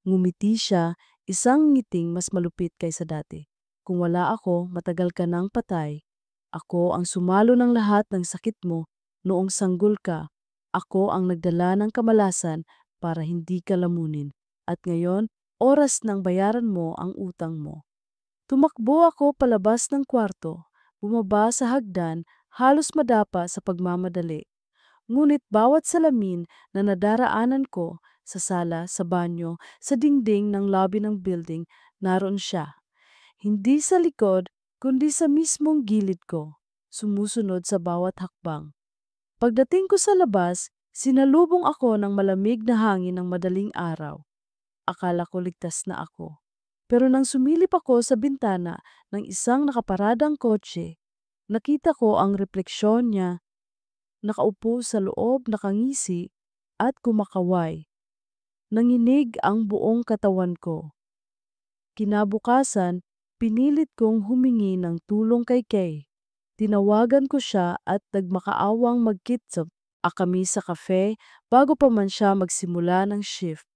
Ngumiti siya, isang ngiting mas malupit kaysa dati. Kung wala ako, matagal ka nang patay. Ako ang sumalo ng lahat ng sakit mo noong sanggol ka. Ako ang nagdala ng kamalasan para hindi ka lamunin. At ngayon, oras nang bayaran mo ang utang mo. Tumakbo ako palabas ng kwarto, bumaba sa hagdan, halos madapa sa pagmamadali. Ngunit bawat salamin na nadaraanan ko, sa sala, sa banyo, sa dingding ng lobby ng building, naroon siya. Hindi sa likod, kundi sa mismong gilid ko, sumusunod sa bawat hakbang. Pagdating ko sa labas, sinalubong ako ng malamig na hangin ng madaling araw. Akala ko ligtas na ako. Pero nang sumilip ako sa bintana ng isang nakaparadang kotse, nakita ko ang refleksyon niya, nakaupo sa loob, nakangisi at kumakaway. Nanginig ang buong katawan ko. Kinabukasan, pinilit kong humingi ng tulong kay Kay. Tinawagan ko siya at nagmakaawang magkitsap kami sa kafe bago pa man siya magsimula ng shift.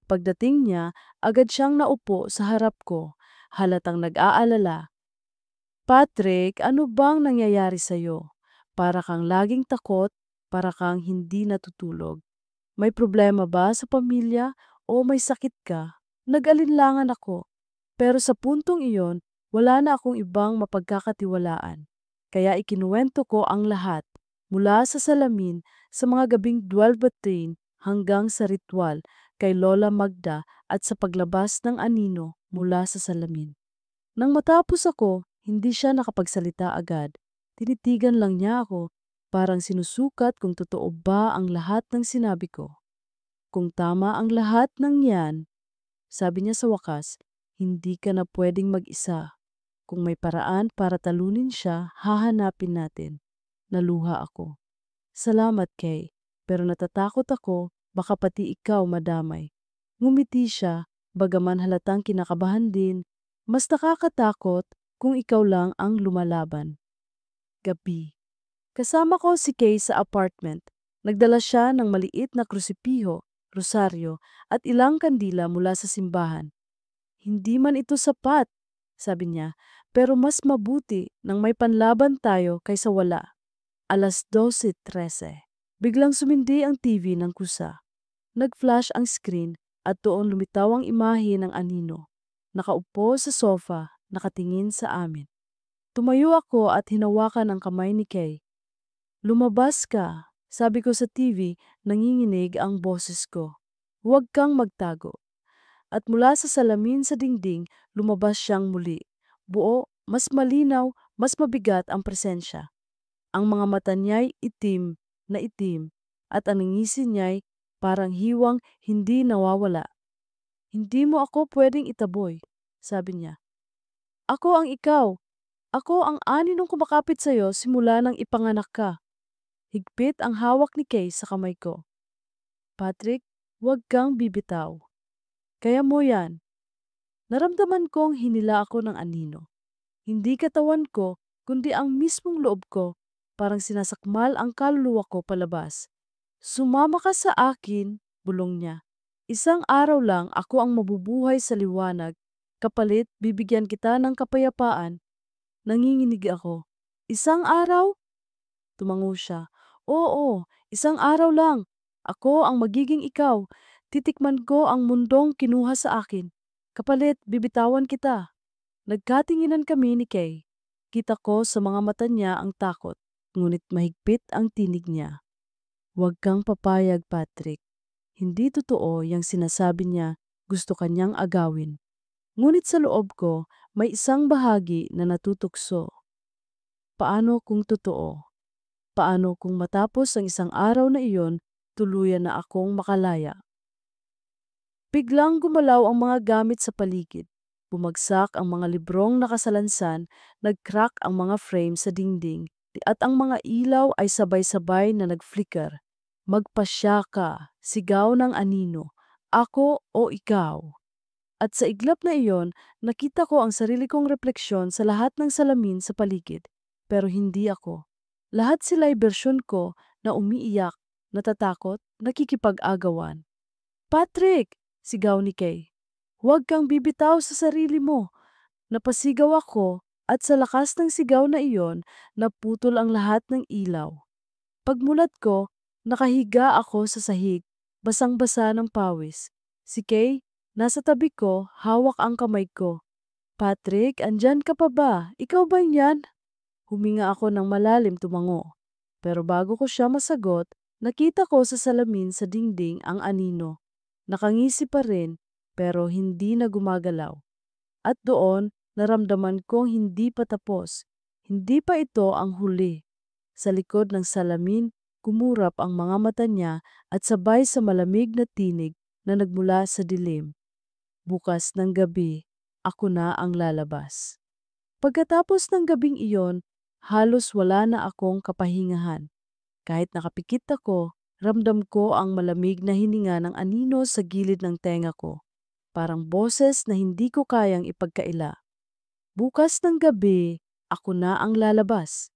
Pagdating niya, agad siyang naupo sa harap ko, halatang nag-aalala. Patrick, ano bang nangyayari sa'yo? Para kang laging takot, para kang hindi natutulog. May problema ba sa pamilya o may sakit ka? Nag-alinlangan ako. Pero sa puntong iyon, wala na akong ibang mapagkakatiwalaan. Kaya ikinuwento ko ang lahat, mula sa salamin, sa mga gabing 12 hanggang sa ritual kay Lola Magda at sa paglabas ng anino mula sa salamin. Nang matapos ako, hindi siya nakapagsalita agad. Tinitigan lang niya ako, parang sinusukat kung totoo ba ang lahat ng sinabi ko. Kung tama ang lahat ng yan, sabi niya sa wakas, hindi ka na pwedeng mag-isa. Kung may paraan para talunin siya, hahanapin natin. Naluha ako. Salamat, Kay. Pero natatakot ako, baka pati ikaw madamay. Ngumiti siya, bagaman halatang kinakabahan din. Mas nakakatakot kung ikaw lang ang lumalaban. Gabi. Kasama ko si Kay sa apartment. Nagdala siya ng maliit na krusipiho, rosaryo, at ilang kandila mula sa simbahan. Hindi man ito sapat, sabi niya, pero mas mabuti nang may panlaban tayo kaysa wala. 12:13. Biglang sumindi ang TV ng kusa. Nag-flash ang screen at doon lumitaw ang imahe ng anino. Nakaupo sa sofa, nakatingin sa amin. Tumayo ako at hinawakan ang kamay ni Kay. Lumabas ka, sabi ko sa TV, nanginginig ang boses ko. Huwag kang magtago. At mula sa salamin sa dingding, lumabas siyang muli. Buo, mas malinaw, mas mabigat ang presensya. Ang mga mata niya'y itim na itim at ang ngisi niya'y parang hiwang hindi nawawala. Hindi mo ako pwedeng itaboy, sabi niya. Ako ang ikaw. Ako ang aninong kumakapit sa'yo simula nang ipanganak ka. Higpit ang hawak ni Kay sa kamay ko. Patrick, huwag kang bibitaw. Kaya mo yan. Naramdaman kong hinila ako ng anino. Hindi katawan ko, kundi ang mismong loob ko, parang sinasakmal ang kaluluwa ko palabas. Sumama ka sa akin, bulong niya. Isang araw lang ako ang mabubuhay sa liwanag. Kapalit, bibigyan kita ng kapayapaan. Nanginginig ako. Isang araw? Tumango siya. Oo, isang araw lang. Ako ang magiging ikaw. Titikman ko ang mundong kinuha sa akin. Kapalit, bibitawan kita. Nagkatinginan kami ni Kay. Kita ko sa mga mata niya ang takot, ngunit mahigpit ang tinig niya. Huwag kang papayag, Patrick. Hindi totoo yung sinasabi niya gusto kanyang agawin. Ngunit sa loob ko, may isang bahagi na natutukso. Paano kung totoo? Paano kung matapos ang isang araw na iyon, tuluyan na akong makalaya? Biglang gumalaw ang mga gamit sa paligid. Bumagsak ang mga librong nakasalansan, nag-crack ang mga frame sa dingding, at ang mga ilaw ay sabay-sabay na nag-flicker. Magpasya ka, sigaw ng anino. Ako o ikaw? At sa iglap na iyon, nakita ko ang sarili kong refleksyon sa lahat ng salamin sa paligid. Pero hindi ako. Lahat sila'y bersyon ko na umiiyak, natatakot, nakikipag-agawan. Patrick! Sigaw ni Kay. Huwag kang bibitaw sa sarili mo. Napasigaw ako at sa lakas ng sigaw na iyon, naputol ang lahat ng ilaw. Pagmulat ko, nakahiga ako sa sahig, basang-basa ng pawis. Si Kay, nasa tabi ko, hawak ang kamay ko. Patrick, andyan ka pa ba? Ikaw ba yan? Huminga ako ng malalim tumango. Pero bago ko siya masagot, nakita ko sa salamin sa dingding ang anino. Nakangisi pa rin, pero hindi na gumagalaw. At doon, naramdaman kong hindi pa tapos. Hindi pa ito ang huli. Sa likod ng salamin, kumurap ang mga mata niya at sabay sa malamig na tinig na nagmula sa dilim. Bukas ng gabi, ako na ang lalabas. Pagkatapos ng gabing iyon, halos wala na akong kapahingahan. Kahit nakapikit ako, ramdam ko ang malamig na hininga ng anino sa gilid ng tenga ko. Parang boses na hindi ko kayang ipagkaila. Bukas ng gabi, ako na ang lalabas.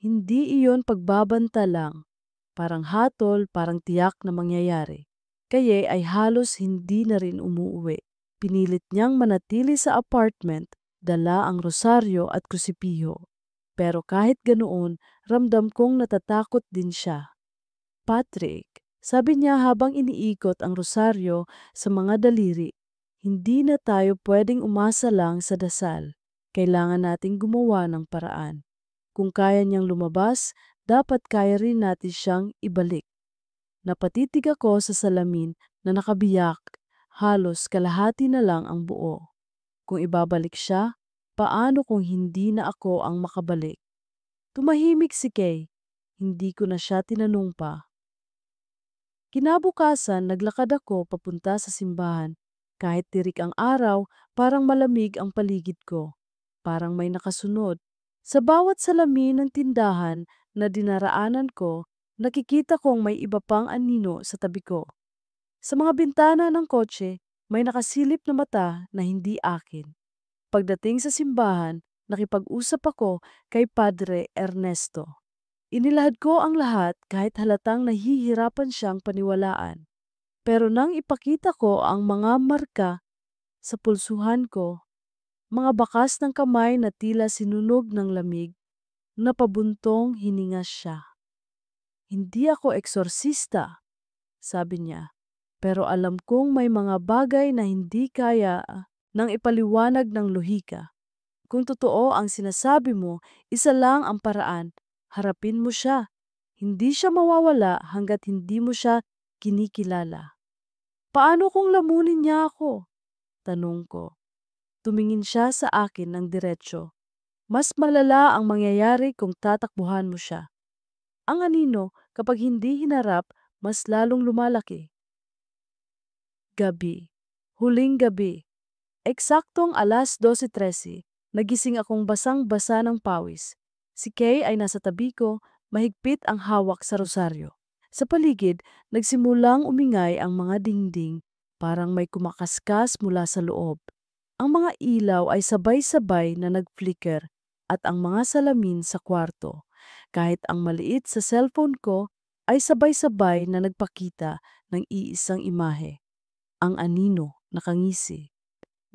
Hindi iyon pagbabanta lang. Parang hatol, parang tiyak na mangyayari. Kaya ay halos hindi na rin umuuwi. Pinilit niyang manatili sa apartment, dala ang rosaryo at krusipiho. Pero kahit ganoon, ramdam kong natatakot din siya. Patrick, sabi niya habang iniikot ang rosaryo sa mga daliri, hindi na tayo pwedeng umasa lang sa dasal. Kailangan nating gumawa ng paraan. Kung kaya niyang lumabas, dapat kaya rin natin siyang ibalik. Napatitig ako sa salamin na nakabiyak, halos kalahati na lang ang buo. Kung ibabalik siya, paano kung hindi na ako ang makabalik? Tumahimik si Kay. Hindi ko na siya tinanong pa. Kinabukasan, naglakad ako papunta sa simbahan. Kahit tirik ang araw, parang malamig ang paligid ko. Parang may nakasunod. Sa bawat salamin ng tindahan na dinaraanan ko, nakikita kong may iba pang anino sa tabi ko. Sa mga bintana ng kotse, may nakasilip na mata na hindi akin. Pagdating sa simbahan, nakipag-usap ako kay Padre Ernesto. Inilahad ko ang lahat kahit halatang nahihirapan siyang paniwalaan. Pero nang ipakita ko ang mga marka sa pulsuhan ko, mga bakas ng kamay na tila sinunog ng lamig, napabuntong hininga siya. Hindi ako eksorsista, sabi niya. Pero alam kong may mga bagay na hindi kaya nang ipaliwanag ng lohika. Kung totoo ang sinasabi mo, isa lang ang paraan. Harapin mo siya. Hindi siya mawawala hanggat hindi mo siya kinikilala. Paano kung lamunin niya ako? Tanong ko. Tumingin siya sa akin ng diretsyo. Mas malala ang mangyayari kung tatakbuhan mo siya. Ang anino, kapag hindi hinarap, mas lalong lumalaki. Gabi. Huling gabi. Eksaktong alas 12:13, nagising akong basang-basa ng pawis. Si Kay ay nasa tabi ko, mahigpit ang hawak sa rosaryo. Sa paligid, nagsimulang umingay ang mga dingding, parang may kumakaskas mula sa loob. Ang mga ilaw ay sabay-sabay na nag-flicker at ang mga salamin sa kwarto, kahit ang maliit sa cellphone ko, ay sabay-sabay na nagpakita ng iisang imahe. Ang anino, nakangisi.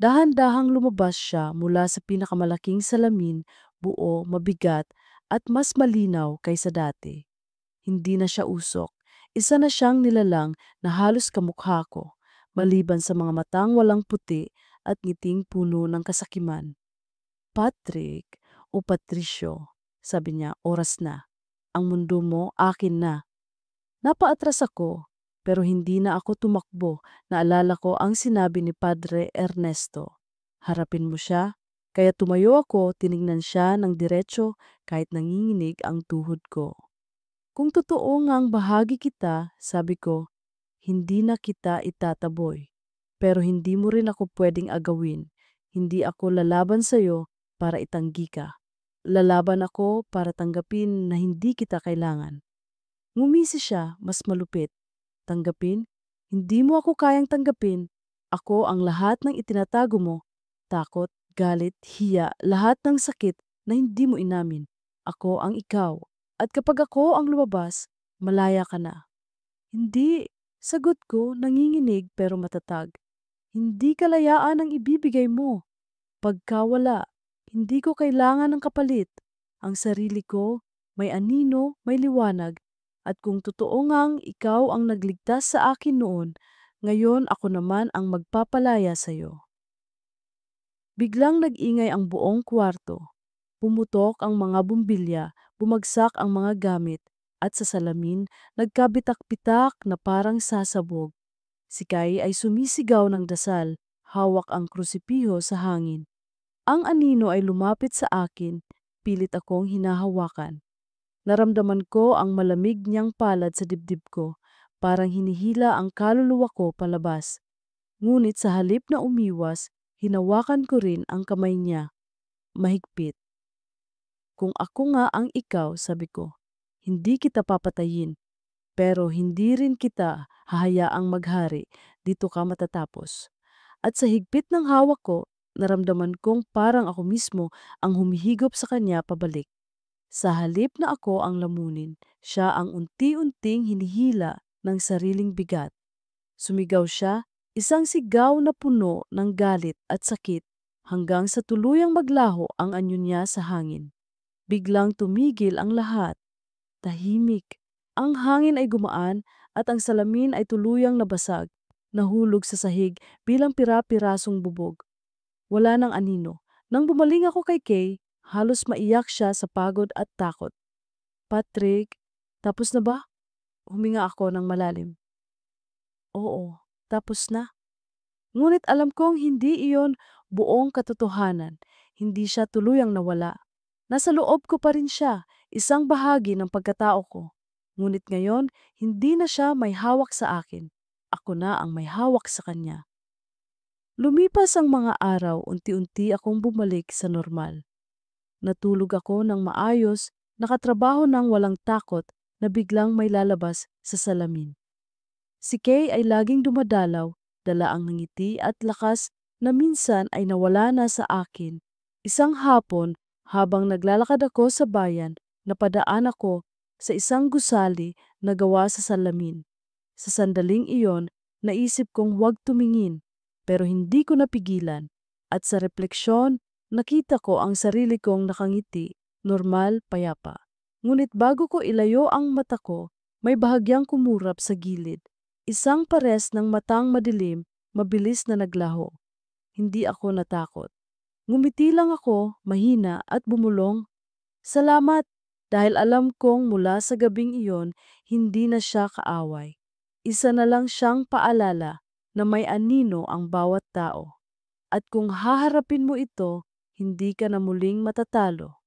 Dahan-dahang lumabas siya mula sa pinakamalaking salamin, buo, mabigat, at mas malinaw kaysa dati. Hindi na siya usok. Isa na siyang nilalang na halos kamukha ko, maliban sa mga matang walang puti at ngiting puno ng kasakiman. Patrick o Patricio, sabi niya, oras na. Ang mundo mo akin na. Napaatras ako, pero hindi na ako tumakbo. Naalala ko ang sinabi ni Padre Ernesto. Harapin mo siya. Kaya tumayo ako, tiningnan siya ng diretso kahit nanginginig ang tuhod ko. Kung totoo ngang bahagi kita, sabi ko, hindi na kita itataboy. Pero hindi mo rin ako pwedeng agawin. Hindi ako lalaban sa'yo para itanggi ka. Lalaban ako para tanggapin na hindi kita kailangan. Ngumisi siya, mas malupit. Tanggapin? Hindi mo ako kayang tanggapin. Ako ang lahat ng itinatago mo. Takot, galit, hiya, lahat ng sakit na hindi mo inamin. Ako ang ikaw. At kapag ako ang lumabas, malaya ka na. Hindi. Sagot ko, nanginginig pero matatag. Hindi kalayaan ang ibibigay mo. Pagkawala, hindi ko kailangan ng kapalit. Ang sarili ko, may anino, may liwanag. At kung totoo ngang ikaw ang nagligtas sa akin noon, ngayon ako naman ang magpapalaya sa iyo. Biglang nag-ingay ang buong kwarto. Pumutok ang mga bumbilya, bumagsak ang mga gamit, at sa salamin, nagkabitak-bitak na parang sasabog. Si Kai ay sumisigaw ng dasal, hawak ang krusipiho sa hangin. Ang anino ay lumapit sa akin, pilit akong hinahawakan. Naramdaman ko ang malamig niyang palad sa dibdib ko, parang hinihila ang kaluluwa ko palabas. Ngunit sa halip na umiwas, hinawakan ko rin ang kamay niya, mahigpit. Kung ako nga ang ikaw, sabi ko, hindi kita papatayin, pero hindi rin kita hahayaang maghari, dito ka matatapos. At sa higpit ng hawak ko, naramdaman kong parang ako mismo ang humihigop sa kanya pabalik. Sa halip na ako ang lamunin, siya ang unti-unting hinihila ng sariling bigat. Sumigaw siya, isang sigaw na puno ng galit at sakit, hanggang sa tuluyang maglaho ang anyo niya sa hangin. Biglang tumigil ang lahat. Tahimik. Ang hangin ay gumaan at ang salamin ay tuluyang nabasag, nahulog sa sahig bilang pira-pirasong bubog. Wala nang anino. Nang bumaling ako kay Kay, halos maiyak siya sa pagod at takot. Patrick, tapos na ba? Huminga ako ng malalim. Oo, tapos na. Ngunit alam kong hindi iyon buong katotohanan. Hindi siya tuluyang nawala. Nasa loob ko pa rin siya, isang bahagi ng pagkatao ko. Ngunit ngayon, hindi na siya may hawak sa akin. Ako na ang may hawak sa kanya. Lumipas ang mga araw, unti-unti akong bumalik sa normal. Natulog ako ng maayos, nakatrabaho ng walang takot na biglang may lalabas sa salamin. Si Kay ay laging dumadalaw, dala ang ngiti at lakas na minsan ay nawala na sa akin. Isang hapon, habang naglalakad ako sa bayan, napadaan ako sa isang gusali na gawa sa salamin. Sa sandaling iyon, naisip kong huwag tumingin, pero hindi ko napigilan. At sa refleksyon, nakita ko ang sarili kong nakangiti, normal, payapa. Ngunit bago ko ilayo ang mata ko, may bahagyang kumurap sa gilid. Isang pares ng matang madilim, mabilis na naglaho. Hindi ako natakot. Ngumiti lang ako, mahina at bumulong. Salamat, dahil alam kong mula sa gabing iyon, hindi na siya kaaway. Isa na lang siyang paalala na may anino ang bawat tao. At kung haharapin mo ito, hindi ka na muling matatalo.